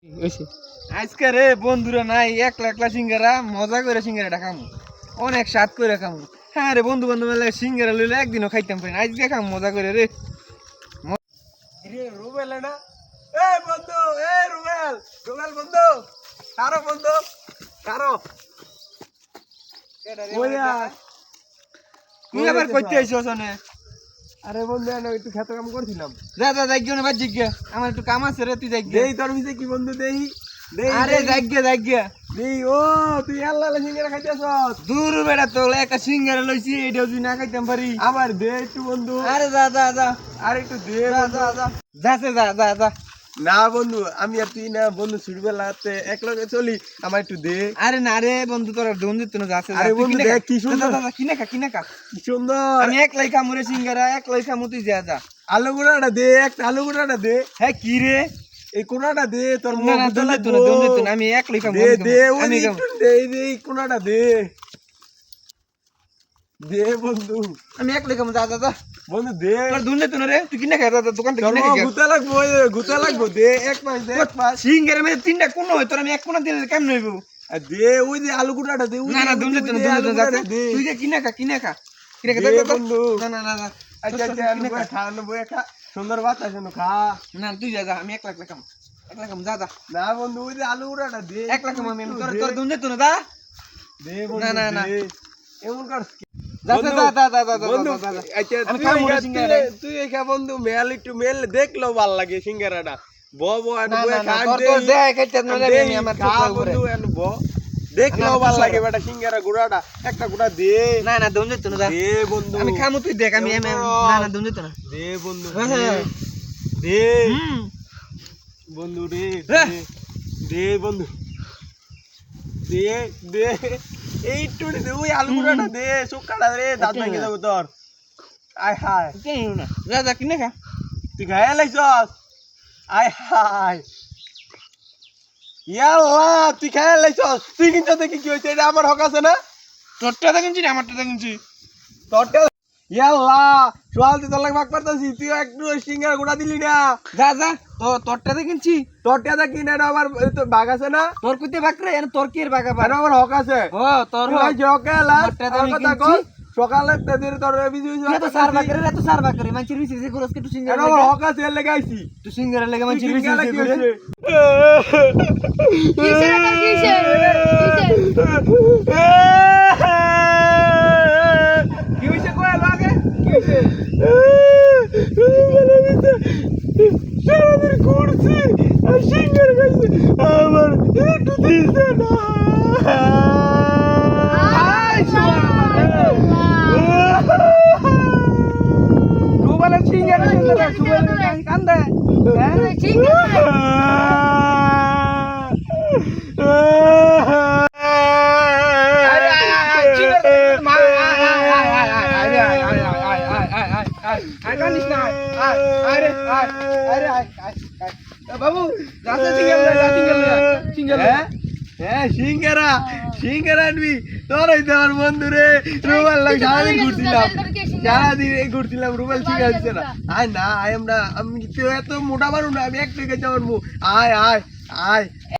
আজকে রে বন্ধুরা নাই একলা একলা সিঙ্গারা মজা করে সিঙ্গারাটা খামু অনেক স্বাদ করে খামু। হ্যাঁ রে বন্ধু বান্ধব সিঙ্গারা লইলে একদিনও খাইতাম পারি না, আজকে খাম মজা করে রে। রুবেল না এ বন্ধু, এ রুবেল রুবেল বন্ধু কারো বন্ধু কারো তুই আবার কইতে আইছস না? আরে বন্ধু আমি একটু খেতে কাম করছিলাম। যা যা যাইগে না বাজ জিজ্ঞা, আমার একটু কাম আছে রে, তুই যাইগে। দেই তোর ভিতরে কি বন্ধু দেই দেই আরে যাইগে যাইগে দেই। ও তুই আল্লাহ সিঙ্গারা খাইতেছস? দূর বেড়া তো একটা সিঙ্গারা লইছি, এটাও তুই না খাইতাম পারি। আবার দে একটু বন্ধু। আরে যা যা যা আর একটু দে যা বন্ধু। যা যা যাচ্ছে যা যা যা। না বন্ধু আমি আর তুই না বন্ধু ছোটবেলাতে একলগে চলি, আমার একটু দে। আরে না রে বন্ধু তোর দোন দিত না, যাচ্ছে আরে বন্ধু দেখ কি সুন্দর, কিনে খা কিনে খা। কি সুন্দর। আমি একলাই খামু রে সিঙ্গারা, একলাই খামু, তুই যা যা। আলু গুঁড়াটা দে, একটা আলু গুঁড়াটা দে। হ্যাঁ কি রে এই কোনাটা দে তোর না মুখ না দোন দিত না, দোন দিত না, আমি একলাই খামু। দে দে ওই আমি খামু, একটু দে দে এই কোনাটা দে দে বন্ধু। আমি একলাই খামু, যা যা যা। বন্ধু দে তোর দোন দিত না রে, তুই কিনে খা, যা যা দোকান থেকে তোর কিনে মুখ খা। গুতা লাগবো দে এক মাস দে এক মাস। সিঙ্গারা মে তিনটা কোন হয় তোর, আমি এক কোনা দিলে কেমন হইব? আর দে ওই যে আলু গুঁড়াটা দে। না না দোন দিত না, দোন দিত না, তুই যে কিনে খা কিনে খা কিনে খা। দে যা, যা, যা। বন্ধু। না না না না আচ্ছা আচ্ছা কিনে খা। খা বয়ে খা, সুন্দর বাতাস খা। না তুই যা যা, আমি একলা একলা খামু, একলা খামু, যা যা। না বন্ধু ওই যে আলু গুঁড়াটা দে একলা খামু আমি, তোর দে। তোর দোন দিত না, যা। দে বন্ধু না, না, না। দে। এমন কর যা যা যা যা যা যা বন্ধু। যা যা। আচ্ছা আমি তুই খাবো না একা- সিঙ্গারা। তুই একা বন্ধু মেল একটু মেল দেখলেও ভাল লাগে সিঙ্গারাটা। ব ব না বয়ে না না খা তোর দে। তোর দেখ খাইতে না রে, আমি আমার খা চোখ উপরে। বন্ধু এন ব দেখলেও না, ভাল না, লাগে বেটা সিঙ্গারা গুঁড়াটা একটা গুঁড়া দে। না না দোন দিত না, যা। দে বন্ধু আমি খামু, তুই দেখ, আমি না না দোন দিত না। দে বন্ধু হ্যাঁ, দে। হ্যাঁ। দে হুম বন্ধু রে হ্যাঁ। দে। দে বন্ধু দে দে এইটু দে ওই আলু গুঁড়াটা দে শুকাটা রে দাঁত ওটাই ভেঙে না। যাবো তোর। আয় হায় কেন না, যা যা কিনে খা। তুই গায়ে লাইছস? আয় হায় ইয়াল্লা তুই খেয়ে লাইছস। তুই কিনছ দেখি কি হয়েছে, এটা আমার হক আছে না? তোরটা দেখিনছি না আমারটা দেখিনছি। তোরটা ইয়াল্লা সোয়াল তুই তোর লাগে ভাগ পারতাছি, তুই একটু সিঙ্গার গুঁড়া দিলি না। যা যা তো তোরটা দেখিনছি। তোরটা দেখি না, এটা আমার তোর ভাগ আছে না? তোর কুতে বাকরে এর তোর কি এর বাগা এটা আমার হক আছে। ও তোর তুই লাইছ হক এলা আমারটা তো আমি কথা কিনছি। কর। সকালে তেদের তোর বিজি হইছে এত সার বাকরে, এত সার বাকরে মানচির বিসি যে করস কে তুই সিঙ্গারা এটা আমার হক আছে, এর লাগি আইছি। তুই সিঙ্গারা লাগে তুই মানচির বিসি গেলে যে কি করে। হইছে? কি হইছে কই আলো আগে কি হইছে? সারাদিন ঘুরছি আর সিঙ্গার খাইছি, আমার একটু দিছে না। রুবালের সিঙ্গারা সিঙ্গারা সুবালের কান্দে হ্যাঁ আরে আয় সিঙ্গারা মা আয় আয় আয় আয় আয় আয় আয় আয় আয় আয় আয় কান্দিস না আয় আরে আয় আরে আয় আয় বাবু যাতে সিঙ্গারা সিঙ্গারা হ্যাঁ হ্যাঁ সিঙ্গারা সিঙ্গারা আনবি তোর হইতে আমার বন্ধু রে। রুবেল লাগে সারাদিন ঘুরছিলাম, সারাদিন ঘুরছিলাম, রুবেল সিঙ্গারা দিচ্ছে না। আয় না আয় আমরা আমি তো এত মোটা মানুষ না, আমি এক টাকা যাওয়ার আয় আয় আয়